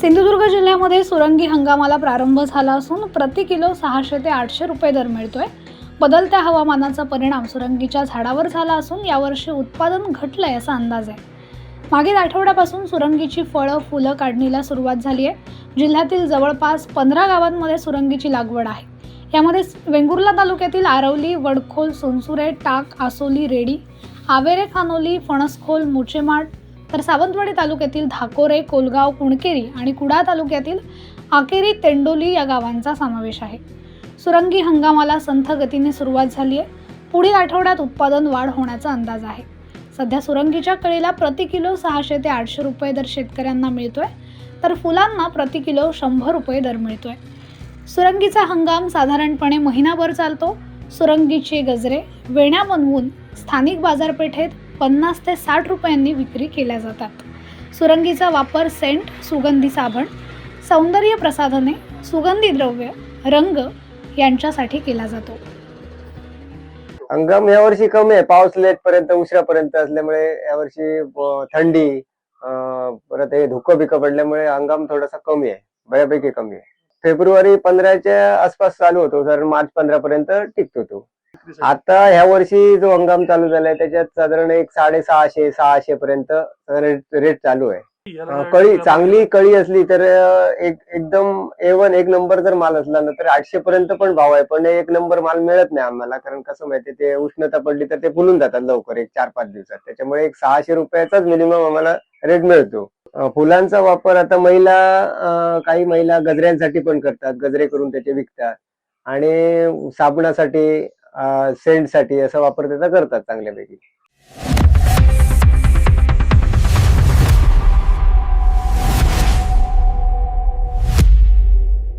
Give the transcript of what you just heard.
सिंधुदुर्ग जिल्ह्यामध्ये सुरंगी हंगामाला प्रारंभ झाला असून प्रति किलो 600 ते 800 रुपये दर मिळतोय। बदलत्या हवामानाचा परिणाम सुरंगीच्या झाडावर झाला असून यावर्षी उत्पादन घटलंय असा अंदाज आहे। मागील आठवड्यापासून सुरंगीची फळं फुलं काढणीला सुरुवात झाली आहे। जिल्ह्यातील जवळपास 15 गावांमध्ये सुरंगीची लागवड आहे। यामध्ये वेंगुर्ला तालुक्यातील आरवली, वडखोल, सोनसुरे, टाक, आसोली, रेडी, आवेरे, खानोली, फणसखोल, मुचेमाड, तर सावंतवाडी तालुक्यातील धाकोरे, कोलगाव, कुणकेरी आणि कुडाळ तालुक्यातील आकेरी, तेंडोली या गावांचा समावेश आहे। सुरंगी हंगामाला संथ गतीने सुरुवात झाली आहे। पुढील आठवड्यात उत्पादन वाढ होण्याचा अंदाज आहे। सध्या सुरंगीच्या कळीला प्रति किलो 600 ते 800 रुपये दर शेतकऱ्यांना मिळतोय, तर फुलांना प्रति किलो 100 रुपये दर मिळतोय। सुरंगीचा हंगाम साधारणपणे महिनाभर चालतो। सुरंगीचे गजरे वेण्या बनवून स्थानिक बाजारपेठेत 50 ते 60 रुपयांनी विक्री केल्या जातात। सुरंगीचा वापर सेंट, सुगंधी साबण, सौंदर्य प्रसाधने, सुगंधी द्रव्य, रंग यांच्यासाठी केला जातो। हंगाम यावर्षी कमी आहे। पाऊस लेट पर्यंत उशिरापर्यंत असल्यामुळे यावर्षी थंडी परत हे धुकं बिकं पडल्यामुळे हंगाम थोडासा कमी आहे, बऱ्यापैकी कमी आहे। फेब्रुवारी 15च्या आसपास चालू होतो, तर मार्च 15 पर्यंत टिकतो तो। आता ह्या वर्षी जो हंगाम चालू झालाय त्याच्यात साधारण एक 650-600 पर्यंत रेट चालू आहे। कळी चांगली कळी असली तर एकदम A1 एक नंबर जर माल असला ना तर 800 पर्यंत पण भाव आहे। पण एक नंबर माल मिळत नाही आम्हाला, कारण कसं माहितीये ते उष्णता पडली तर ते फुलून जातात लवकर, एक 4-5 दिवसात। त्याच्यामुळे एक 600 रुपयाचाच मिनिमम आम्हाला रेट मिळतो। फुलांचा वापर आता काही महिला गजऱ्यांसाठी पण करतात, गजरे करून त्याचे विकतात आणि साबणासाठी, सेंटसाठी असा वापर त्याचा करतात चांगल्यापैकी।